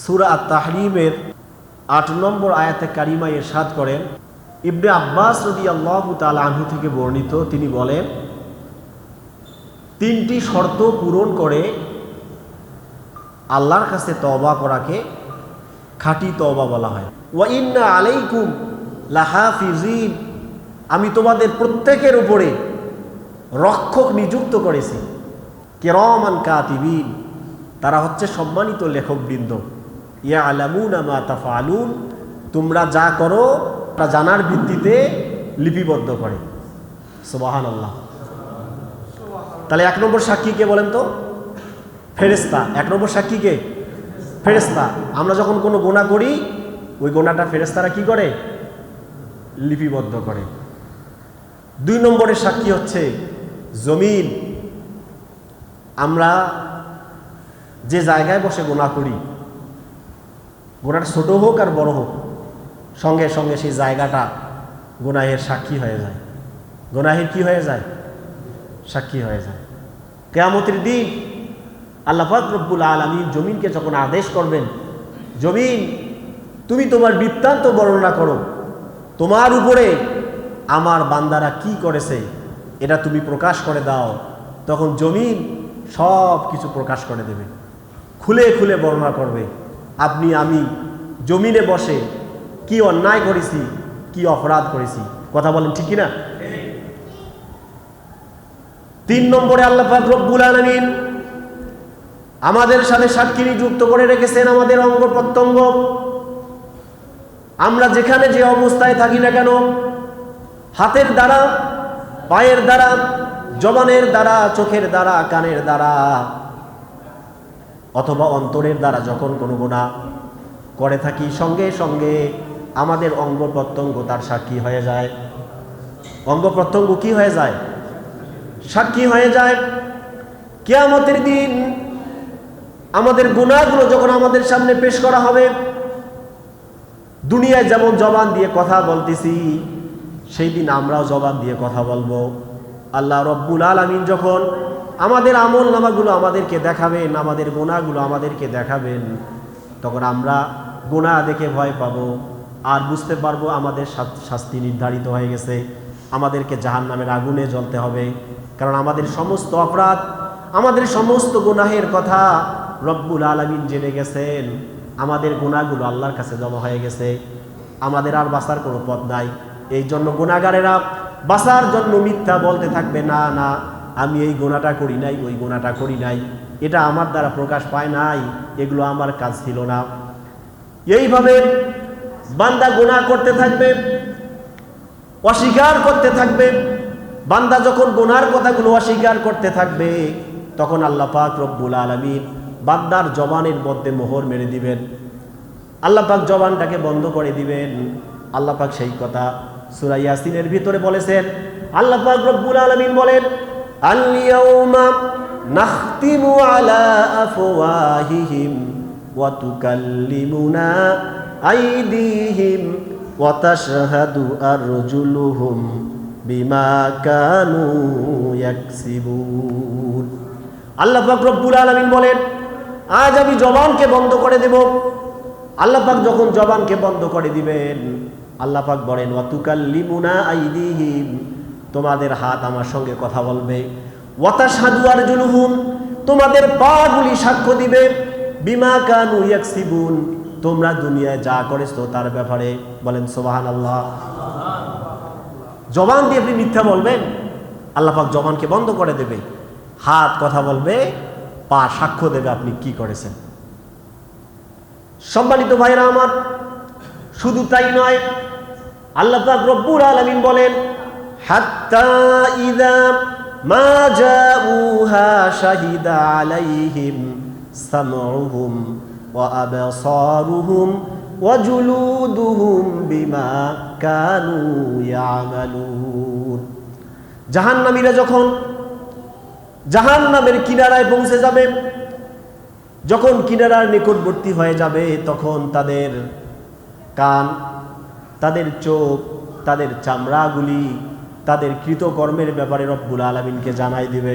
সূরা আত-তাহরিমের ৮ নম্বর আয়াতে কারিমায় ইরশাদ করেন, ইবনে আব্বাস রাদিয়াল্লাহু তাআলা আনহু থেকে বর্ণিত, তিনি বলেন, ৩টি শর্ত পূরণ করে আল্লাহর কাছে তওবা করাকে খাঁটি তওবা বলা হয়। ওয়া ইন্না আলাইকুম লাহাফিজিন, আমি তোমাদের প্রত্যেকের উপরে রক্ষক নিযুক্ত করেছি। কিরামান কাতিবিন, তারা হচ্ছে সম্মানিত লেখকবৃন্দ। ইয়ালামুনা মা তাফআলুন, তোমরা যা করো তা জানার ভিত্তিতে লিপিবদ্ধ করে। সুবহানাল্লাহ। তাহলে ১ নম্বর সাক্ষী কে বলেন তো? ফেরেশতা। ১ নম্বর সাক্ষী কে? ফেরেশতা। আমরা যখন কোনো গুনাহ করি, ওই গুনাহটা ফেরেশতারা কি করে? লিপিবদ্ধ করে। ২ নম্বরের সাক্ষী হচ্ছে জমিন। আমরা যে জায়গায় বসে গুনাহ করি, গুনাহটা ছোট হোক আর বড় হোক, সঙ্গে সঙ্গে সেই জায়গাটা গুনাহের সাক্ষী হয়ে যায়। গুনাহের কি হয়ে যায়? সাক্ষী হয়ে যায়। কিয়ামতের দিন আল্লাহ পাক রব্বুল আলামিন জমিনকে যখন আদেশ করবেন, জমিন তুমি তোমার বৃত্তান্ত বর্ণনা করো, তোমার উপরে আমার বান্দারা কি করেছে এটা তুমি প্রকাশ করে দাও। তখন জমিন সব কিছু প্রকাশ করে দেবে, খুলে খুলে বর্ণনা করবে, আপনি আমি জমিনে বসে কি অন্যায় করেছি, কি অপরাধ করেছি। কথা বলেন ঠিক কিনা? ৩ নম্বরে আল্লাহ পাক রব্বুল আলামিন আমাদের সাথে সাক্ষী নিযুক্ত করে রেখেছেন আমাদের অঙ্গ প্রত্যঙ্গ। আমরা যেখানে যে অবস্থায় থাকি না কেন, হাতের দ্বারা, পায়ের দ্বারা, জবানের দ্বারা, চোখের দ্বারা, কানের দ্বারা অথবা অন্তরের দ্বারা যখন কোনো গুনাহ করে থাকি, সঙ্গে সঙ্গে আমাদের অঙ্গ প্রত্যঙ্গ তার সাক্ষী হয়ে যায়। অঙ্গ প্রত্যঙ্গ কি হয়ে যায়? সাক্ষী হয়ে যায়। কিয়ামতের দিন আমাদের গুনাহগুলো যখন আমাদের সামনে পেশ করা হবে, দুনিয়ায় যেমন জবান দিয়ে কথা বলতেছি, সেই দিন আমরাও জবান দিয়ে কথা বলবো। আল্লাহ রব্বুল আলামিন যখন আমাদের আমল নামাগুলো আমাদেরকে দেখাবেন, আমাদের গুনাহগুলো আমাদেরকে দেখাবেন, তখন আমরা গুনাহ দেখে ভয় পাবো আর বুঝতে পারবো আমাদের শাস্তি নির্ধারিত হয়ে গেছে, আমাদেরকে জাহান্নামের আগুনে জ্বলতে হবে। কারণ আমাদের সমস্ত অপরাধ, আমাদের সমস্ত গুনাহের কথা রব্বুল আলামিন জেনে গেছেন। আমাদের গুনাহগুলো আল্লাহর কাছে জমা হয়ে গেছে, আমাদের আর বাঁচার কোনো পথ নাই। এই জন্য গুনাহগারেরা বাঁচার জন্য মিথ্যা বলতে থাকবে, না না আমি এই গুনাহটা করি নাই, ওই গুনাহটা করি নাই, এটা আমার দ্বারা প্রকাশ পায় নাই, এগুলো আমার কাজ ছিল না। এইভাবে বান্দা গুনাহ করতে থাকবে, অস্বীকার করতে থাকবে। বান্দা যখন গুনাহর কথাগুলো অস্বীকার করতে থাকবে, তখন আল্লাহ পাক রব্বুল আলামিন বান্দার জবানের মধ্যে মোহর মেরে দিবেন। আল্লাহ পাক জবানটাকে বন্ধ করে দিবেন। আল্লাহ পাক সেই কথা সূরা ইয়াসিনের ভিতরে বলেছেন। আল্লাহ পাক রব্বুল আলামিন বলেন, আল ইয়াউমা নাখতিমু আলা আফওয়াহিহিম ওয়া তুকাল্লিমুনা আইদিহিম ওয়া তাশহাদু আরজুলুহুম বিমা কানু ইয়াকসিবুন। আল্লাহ পাক রব্বুল আলামিন বলেন, আজ আমি জবানকে বন্ধ করে দেব। আল্লাহ পাক যখন জবানকে বন্ধ করে দিবেন, আল্লাহ পাক বলেন, ওয়া তুকাল্লিমুনা আইদিহিম, তোমাদের হাত আমার সঙ্গে কথা বলবে, ওয়া তাশহাদু আরজুলুহুম, তোমাদের পাগুলি সাক্ষ্য দিবে, বিমা কানু ইয়াকসিবুন, তোমরা দুনিয়ায় যা করেছো তার ব্যাপারে। বলেন সুবহানাল্লাহ। জবান দিয়ে আপনি মিথ্যা বলবেন, আল্লাহ পাক জবানকে বন্ধ করে দেবে, হাত কথা বলবে, পা সাক্ষ্য দেবে আপনি কি করেছেন। সম্মানিত ভাইরা আমার, শুধু তাই নয়, আল্লাহ পাক রব্বুল আলামিন বলেন, হাত্তা ইযা মা জাউহা শাহিদা আলাইহিম সামউহুম ওয়া আবসারুহুম ওয়া জুলুদুহুম বিমা কানু ইয়ামালুন। জাহান্নামীরা যখন জাহান্নামের কিনারায় পৌঁছে যাবে, যখন কিনারার নিকটবর্তী হয়ে যাবে, তখন তাদের কান, তাদের চোখ, তাদের চামড়াগুলি তাদের কৃতকর্মের ব্যাপারে রব্বুল আলামিনকে জানাই দিবে।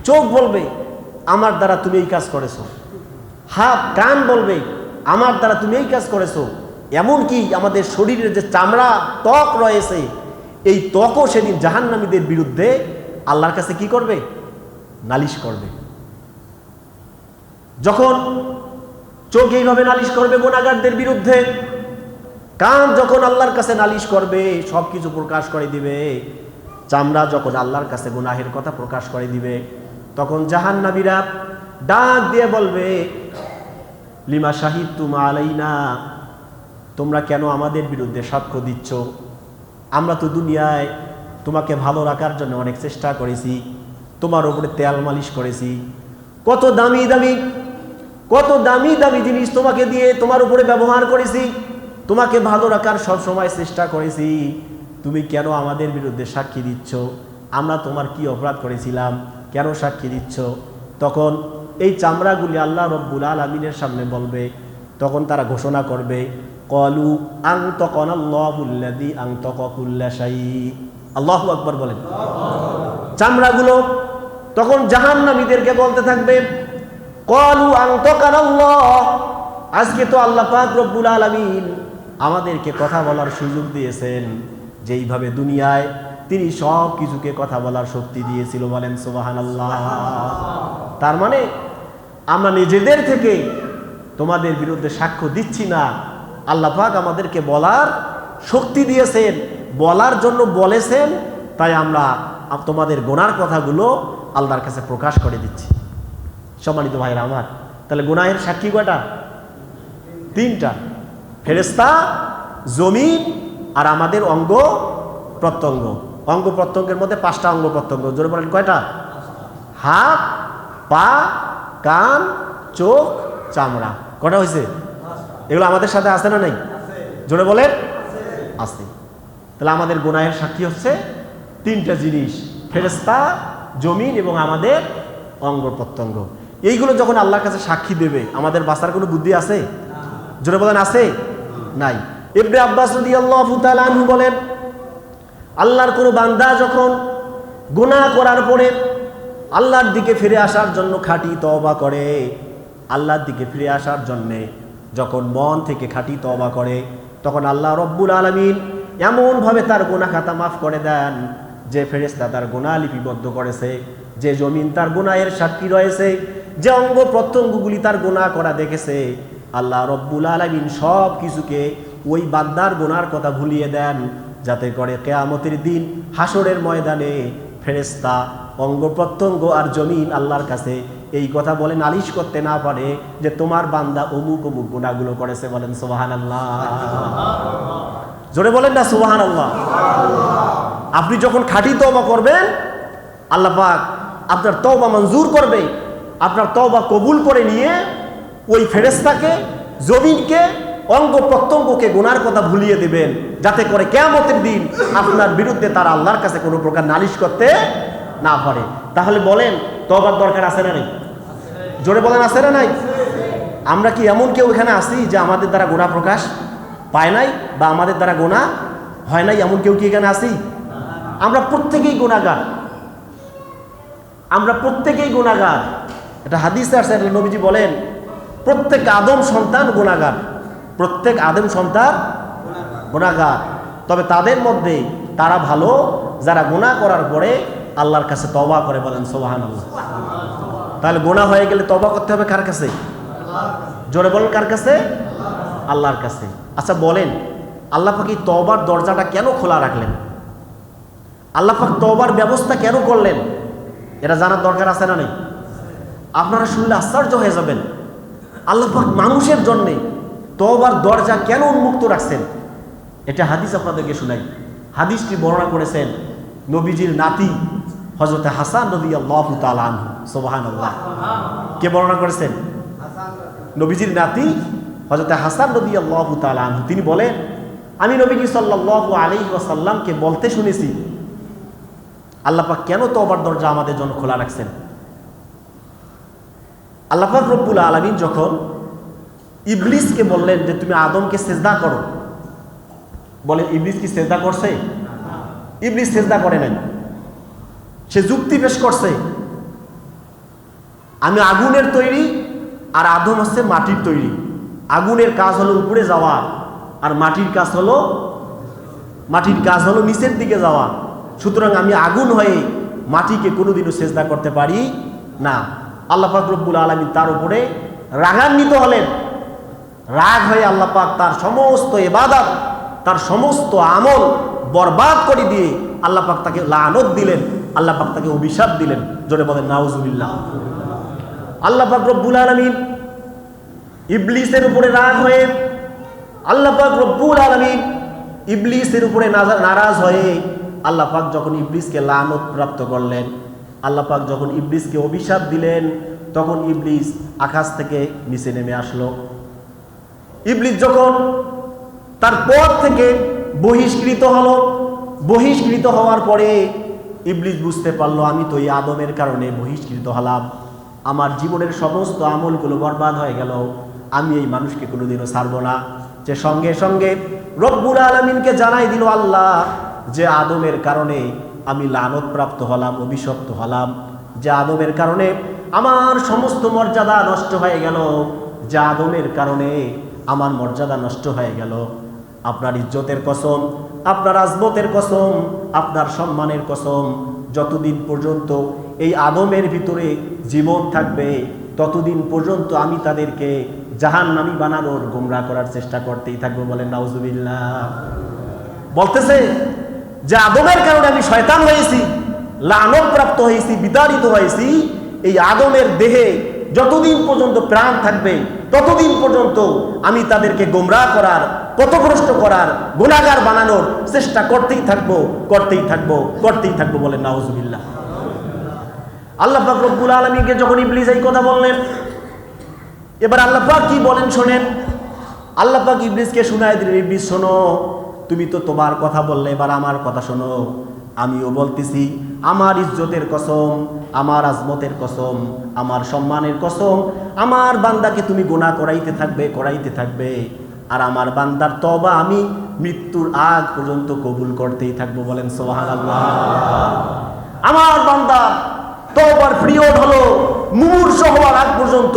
চোখ বলবে, আমার দ্বারা তুমি এই কাজ করেছো, হাত কান বলবে আমার দ্বারা তুমি এই কাজ করেছো। এমনকি আমাদের শরীরের যে চামড়া ত্বক রয়েছে, এই ত্বকও সেদিন জাহান্নামীদের বিরুদ্ধে আল্লাহর কাছে কি করবে? নালিশ করবে। যখন চোখ এইভাবে নালিশ করবে গুনাহগারদের বিরুদ্ধে, কান যখন আল্লাহর কাছে নালিশ করবে, সবকিছু প্রকাশ করে দিবে, চামড়া যখন আল্লাহর কাছে গুনাহের কথা প্রকাশ করে দিবে, তখন জাহান্নামীরা ডাক দিয়ে বলবে, লিমা শাহিদতুম আলাইনা, তোমরা কেন আমাদের বিরুদ্ধে সাক্ষ্য দিচ্ছ? আমরা তো দুনিয়ায় তোমাকে ভালো রাখার জন্য অনেক চেষ্টা করেছি, তোমার উপরে তেল মালিশ করেছি, কত দামি দামি জিনিস তোমাকে দিয়ে তোমার উপরে ব্যবহার করেছি, তোমাকে ভালো রাখার সব সময় চেষ্টা করেছি, তুমি কেন আমাদের বিরুদ্ধে সাক্ষী দিচ্ছ? আমরা তোমার কি অপরাধ করেছিলাম, কেন সাক্ষী দিচ্ছ? তখন এই চামড়াগুলি আল্লাহ রব্বুল আলামিনের সামনে বলবে, তখন তারা ঘোষণা করবে, ক্বালু আনতাকানাল্লাহুল্লাযী আনতাকা কুল্লা শাই। আল্লাহু আকবার বলেন। চামড়াগুলো তখন জাহান্নামীদেরকে বলতে থাকবে, ক্বালু আনতাকানাল্লাহ, আজকে তো আল্লাহ পাক রব্বুল আলামিন আমাদেরকে কথা বলার সুযোগ দিয়েছেন, যেইভাবে দুনিয়ায় তিনি সব কিছুকে কথা বলার শক্তি দিয়েছিল। বলেন সুবহানাল্লাহ। তার মানে আমরা নিজেদের থেকে তোমাদের বিরুদ্ধে সাক্ষ্য দিচ্ছি না, আল্লাহ পাক আমাদেরকে বলার শক্তি দিয়েছেন, বলার জন্য বলেছেন, তাই আমরা তোমাদের গুনার কথাগুলো আল্লাহর কাছে প্রকাশ করে দিচ্ছি। সম্মানিত ভাইরা আমার, তাহলে গুনাহের সাক্ষী কয়টা? তিনটা, ফেরেশতা, জমিন আর আমাদের অঙ্গ প্রত্যঙ্গ। অঙ্গ প্রত্যঙ্গের মধ্যে পাঁচটা অঙ্গ প্রত্যঙ্গ, জোরে বলেন কয়টা? হাত, পা, কান, চোখ, চামড়া। কটা হয়েছে? এগুলো আমাদের সাথে আছে না নাই? জোরে বলেন আছে। তাহলে আমাদের গুনাহের সাক্ষী হচ্ছে তিনটা জিনিস, ফেরেশতা, জমিন এবং আমাদের অঙ্গ প্রত্যঙ্গ। এইগুলো যখন আল্লাহর কাছে সাক্ষী দেবে, আমাদের বাঁচার কোনো বুদ্ধি আছে? জোরে বলেন আছে? নাই। ইবনে আব্বাস রাদিয়াল্লাহু তাআলা আনহু বলেন, আল্লাহর কোনো বান্দা যখন গুনাহ করার পরে আল্লাহর দিকে ফিরে আসার জন্য খাঁটি তওবা করে, আল্লাহর দিকে ফিরে আসার জন্যে যখন মন থেকে খাঁটি তওবা করে, তখন আল্লাহ রব্বুল আলামিন এমনভাবে তার গুনাহ খাতা মাফ করে দেন, যে ফেরেশতা তার গুনাহ লিপিবদ্ধ করেছে, যে জমিন তার গুনাহের সাক্ষী রয়েছে, যে অঙ্গ প্রত্যঙ্গগুলি তার গুনাহ করা দেখেছে, আল্লাহ রব্বুল আলামিন সব কিছুকে ওই বান্দার গুনার কথা ভুলিয়ে দেন, যাতে করে কিয়ামতের দিন হাসরের ময়দানে ফেরেশতা, অঙ্গ প্রত্যঙ্গ আর জমিন আল্লাহর কাছে এই কথা বলে নালিশ করতে না পারে যে তোমার বান্দা অমুক অমুক গুনাহগুলো করেছে। বলেন সুবহানাল্লাহ। জোরে বলেন না সুবহানাল্লাহ। আপনি যখন খাঁটি তওবা করবেন, আল্লাহ পাক আপনার তওবা মঞ্জুর করবে, আপনার তওবা কবুল করে নিয়ে ওই ফেরেশতাকে, জমিনকে, অঙ্গ প্রত্যঙ্গকে গুনার কথা ভুলিয়ে দিবেন, যাতে করে কিয়ামতের দিন আপনার বিরুদ্ধে তারা আল্লাহর কাছে কোনো প্রকার নালিশ করতে না পারে। তাহলে বলেন তওবার দরকার আছে না নাই? জোরে বলেন আছে না নাই? আমরা কি এমন কেউ এখানে আছি যে আমাদের দ্বারা গুনাহ প্রকাশ পায় নাই বা আমাদের দ্বারা গুনাহ হয় নাই? এমন কেউ কি এখানে আছি? আমরা প্রত্যেকেই গুনাহগার, আমরা প্রত্যেকেই গুনাহগার। এটা হাদিসে আছে, নবীজি বলেন প্রত্যেক আদম সন্তান গুনাহগার, প্রত্যেক আদম সন্তান গুনাহগার। তবে তাদের মধ্যে তারা ভালো যারা গুনাহ করার পরে আল্লাহর কাছে তওবা করে। বলেন সুবহানাল্লাহ। তাহলে গুনাহ হয়ে গেলে তওবা করতে হবে কার কাছে? জোরে বলেন কার কাছে? আল্লাহর কাছে। আচ্ছা বলেন, আল্লাহ পাক এই তওবার দরজাটা কেন খোলা রাখলেন? আল্লাহ পাক তওবার ব্যবস্থা কেন করলেন? এটা জানার দরকার আছে না নেই? আপনারা শুনলে আশ্চর্য হয়ে যাবেন। আল্লাহ পাক মানুষের জন্য তওবার দরজা কেন উন্মুক্ত রাখছেন? এটা হাদিস আপনাদেরকে শুনাই। হাদিসটি বর্ণনা করেছেন নবীজির নাতি হযরত হাসান রাদিয়াল্লাহু তাআলা আনহু। সুবহানাল্লাহ। কে বর্ণনা করেছেন? নবীজির নাতি হযরত হাসান রাদিয়াল্লাহু তাআলা আনহু। তিনি বলেন, আমি নবীজি সাল্লাল্লাহু আলাইহি ওয়াসাল্লামকে বলতে শুনেছি, আল্লাহ পাক কেন তওবার দরজা আমাদের জন্য খোলা রাখছেন? আল্লাহ পাক রব্বুল আলামিন যখন ইবলিসকে বললেন যে তুমি আদমকে সিজদা করো, বলেন ইবলিস কি সিজদা করছে? ইবলিস সিজদা করে নাই। সে যুক্তি পেশ করছে, আমি আগুনের তৈরি, আর আদম হচ্ছে মাটির তৈরি। আগুনের কাজ হলো উপরে যাওয়া, আর মাটির কাজ হলো নিচের দিকে যাওয়া। সুতরাং আমি আগুন হয়ে মাটিকে কোনোদিনও সেজদা করতে পারি না। আল্লাহ পাক রব্বুল আলামিন তার উপরে রাগান্বিত হলেন। রাগ হয়ে আল্লাহ পাক তার সমস্ত ইবাদত, তার সমস্ত আমল বরবাদ করে দিয়ে আল্লাহ পাক তাকে লানত দিলেন, আল্লাহ পাক তাকে অভিশাপ দিলেন। জোরে বলেন নাউজুবিল্লাহ। আল্লাহ পাক রব্বুল আলামিন ইবলিসের উপরে রাগ হয়ে, আল্লাহ পাক রব্বুল আলামিন ইবলিসের উপরে নারাজ হয়ে আল্লাহ পাক যখন ইবলিসকে লানত প্রাপ্ত করলেন, আল্লাহ পাক যখন ইবলিসকে অভিশাপ দিলেন, তখন ইবলিস আকাশ থেকে নিচে নেমে আসলো। ইবলিস যখন তার পথ থেকে বহিষ্কৃত হলো, বহিষ্কৃত হওয়ার পরে ইবলিস বুঝতে পারলো আমি তো এই আদমের কারণে বহিষ্কৃত হলাম, আমার জীবনের সমস্ত আমলগুলো বরবাদ হয়ে গেল, আমি এই মানুষকে কোনোদিনও ছাড়বো না। যে সঙ্গে সঙ্গে রব্বুল আলামিনকে জানাই দিল আল্লাহ যে আদমের কারণে আমি লানত প্রাপ্ত হলাম, অভিশপ্ত হলাম, যে আদমের কারণে আমার সমস্ত মর্যাদা নষ্ট হয়ে গেল, যে আদমের কারণে আমার মর্যাদা নষ্ট হয়ে গেল। আপনার ইজ্জতের কসম, আপনার আজমতের কসম, আপনার সম্মানের কসম, যতদিন পর্যন্ত এই আদমের ভিতরে জীবন থাকবে ততদিন পর্যন্ত আমি তাদেরকে জাহান্নামী বানানোর, গোমরাহ করার চেষ্টা করতেই থাকবো। বলেন নাউজুবিল্লাহ। বলতেছে যে আদমের কারণে আমি শয়তান হয়েছি, লানত প্রাপ্ত হয়েছি, বিতাড়িত হয়েছি। এই আদমের দেহে যতদিন পর্যন্ত প্রাণ থাকবে ততদিন পর্যন্ত আমি তাদেরকে গোমরাহ করার, পথভ্রষ্ট করার, গুনাহগার বানানোর চেষ্টা করতেই থাকবো, করতেই থাকবো, করতেই থাকবো। বলেন নাউজুবিল্লাহ। আল্লাহ পাক রব্বুল আলামিনকে যখন ইবলিস এই কথা বললেন, এবার আল্লাহ পাক কি বলেন শোনেন। আল্লাহ পাক ইবলিসকে শোনায় দিলেন, ইবলিস শোনো, তুমি তো তোমার কথা বললে, এবার আমার কথা শোনো। আমিও বলতেছি, আমার ইজ্জতের কসম, আমার আজমতের কসম, আমার সম্মানের কসম, আমার বান্দাকে তুমি গুনাহ করাইতে থাকবে, করাইতে থাকবে, আর আমার বান্দার তওবা আমি মৃত্যুর আগ পর্যন্ত কবুল করতেই থাকবো। বলেন সুবহানাল্লাহ। আমার বান্দা তওবার পিরিয়ড হলো মুমূর্ষ হওয়ার আগ পর্যন্ত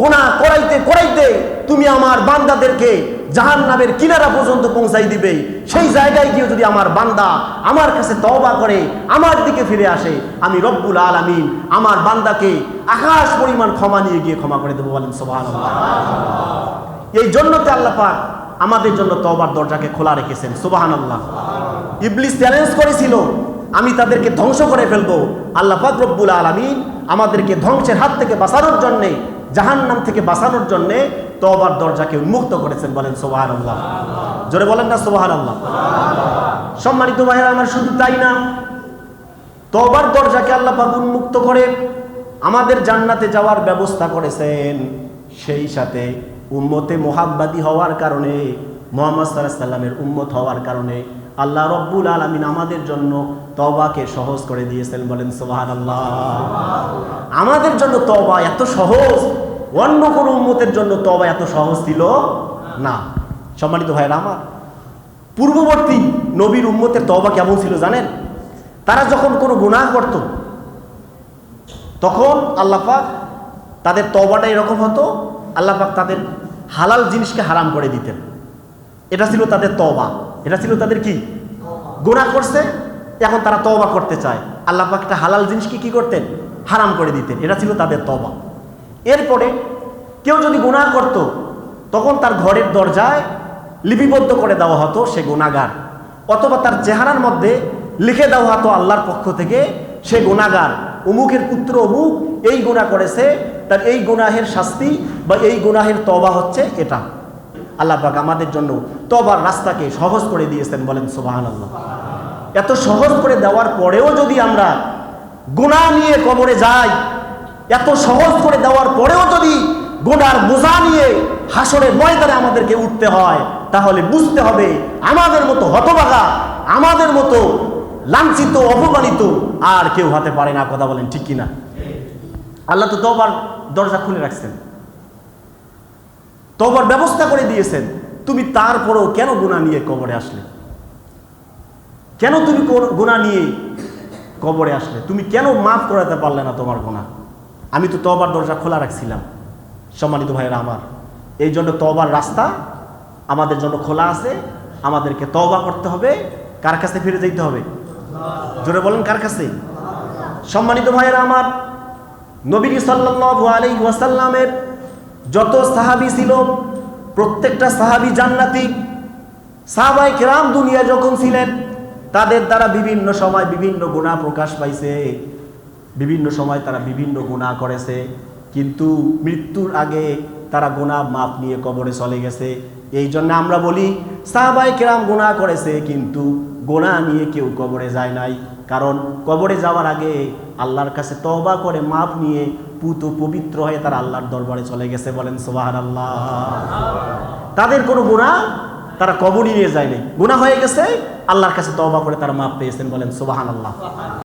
গুনাহ করাইতে করাইতে তুমি আমার বান্দাদেরকে জাহান্নামের কিনারা পর্যন্ত পৌঁছাই দিবে। সেই জায়গায় গিয়ে যদি আমার বান্দা আমার কাছে তওবা করে, আমার দিকে ফিরে আসে, আমি রব্বুল আলামিন আমার বান্দাকে আকাশ পরিমাণ ক্ষমা নিয়ে গিয়ে ক্ষমা করে দেবো। বলেন সুবহানাল্লাহ। এই জন্যতে আল্লাহ পাক আমাদের জন্য তওবার দরজাকে খোলা রেখেছেন। সুবহানাল্লাহ। ইবলিস চ্যালেঞ্জ করেছিল আমি তাদেরকে ধ্বংস করে ফেলবো। আল্লাহ পাক রব্বুল আলামিন আমাদেরকে ধ্বংসের হাত থেকে বাঁচানোর জন্যে, জাহান্নাম থেকে বাঁচানোর জন্যে তওবার দরজাকে উন্মুক্ত করেছেন। বলেন সুবহানাল্লাহ। জোরে বলেন না সুবহানাল্লাহ। সম্মানিত ভাইরা আমার, শুধু তাই না, তওবার দরজাকে আল্লাহ পাক উন্মুক্ত করে আমাদের জান্নাতে যাওয়ার ব্যবস্থা করেছেন। সেই সাথে উম্মতে মুহাম্মাদি হওয়ার কারণে, মুহাম্মদ সাল্লাল্লাহু আলাইহি ওয়াসাল্লামের উম্মত হওয়ার কারণে আল্লাহ রব্বুল আলামিন আমাদের জন্য তওবাকে সহজ করে দিয়েছেন। বলেন সুবহানাল্লাহ। আমাদের জন্য তওবা এত সহজ, অন্য কোনো উম্মতের জন্য তওবা এত সহজ ছিল না। সম্মানিত ভাইরা আমার, পূর্ববর্তী নবীর উম্মতের তওবা কেমন ছিল জানেন? তারা যখন কোনো গুনাহ করত তখন আল্লাহ পাক তাদের তওবাটা এরকম হতো, আল্লাহ পাক তাদের হালাল জিনিসকে হারাম করে দিতেন। এটা ছিল তাদের তওবা, এটা ছিল তাদের কি? গুনাহ করছে, এখন তারা তওবা করতে চায়, আল্লাহ পাক একটা হালাল জিনিসকে কি করতেন? হারাম করে দিতেন। এটা ছিল তাদের তওবা। এরপরে কেউ যদি গুনাহ করত তখন তার ঘরের দরজায় লিপিবদ্ধ করে দেওয়া হতো সে গুনাহগার, অথবা তার চেহারার মধ্যে লিখে দেওয়া হতো আল্লাহর পক্ষ থেকে সে গুনাহগার, অমুকের পুত্র অমুক এই গুনাহ করেছে, তার এই গুনাহের শাস্তি বা এই গুনাহের তওবা হচ্ছে এটা। আল্লাহ পাক আমাদের জন্য তওবার রাস্তাকে সহজ করে দিয়েছেন। বলেন সুবহানাল্লাহ। এত সহজ করে দেওয়ার পরেও যদি আমরা গুনাহ নিয়ে কবরে যাই, এত সহজ করে দেওয়ার পরেও যদি গুনার বোঝা নিয়ে হাসরের ময়দানে আমাদেরকে উঠতে হয়, তাহলে বুঝতে হবে আমাদের মতো হতভাগা, আমাদের মতো লাঞ্ছিত, অপমানিত আর কেউ হতে পারে না। কথা বলেন ঠিক কিনা? আল্লাহ তো তওবার দরজা খুলে রাখছেন, তওবার ব্যবস্থা করে দিয়েছেন। তুমি তারপরেও কেন গুনাহ নিয়ে কবরে আসলে? কেন তুমি গুনাহ নিয়ে কবরে আসলে? তুমি কেন মাফ করাতে পারলে না তোমার গুনাহ? আমি তো তওবার দরজা খোলা রাখছিলাম, সম্মানিত ভাইয়েরা আমার, এই জন্য তওবার রাস্তা আমাদের জন্য খোলা আছে। আমাদেরকে তওবা করতে হবে। কার কাছে ফিরে যেতে হবে? জোরে বলেন, কার কাছে? সম্মানিত ভাইয়েরা আমার, নবী সাল্লাল্লাহু আলাইহি ওয়াসাল্লামের যত সাহাবী ছিল প্রত্যেকটা সাহাবী জান্নাতি। সাহাবায়ে কেরাম দুনিয়া যখন ছিলেন তাদের দ্বারা বিভিন্ন সময় বিভিন্ন গুনাহ প্রকাশ পাইছে, বিভিন্ন সময় তারা বিভিন্ন গুনাহ করেছে, কিন্তু মৃত্যুর আগে তারা গুনাহ মাপ নিয়ে কবরে চলে গেছে। এই জন্য আমরা বলি সাহাবায়ে কেরাম গুনাহ করেছে কিন্তু গুনাহ নিয়ে কেউ কবরে যায় নাই, কারণ কবরে যাওয়ার আগে আল্লাহর কাছে তওবা করে মাপ নিয়ে পবিত্র হয়ে তারা আল্লাহর দরবারে চলে গেছে। বলেন সুবহানাল্লাহ। তাদের কোনো গুনাহ তারা কবরে নিয়ে যায় নাই, গুনাহ হয়ে গেছে, আল্লাহর কাছে তওবা করে তারা মাপ পেয়েছেন। বলেন সুবহানাল্লাহ।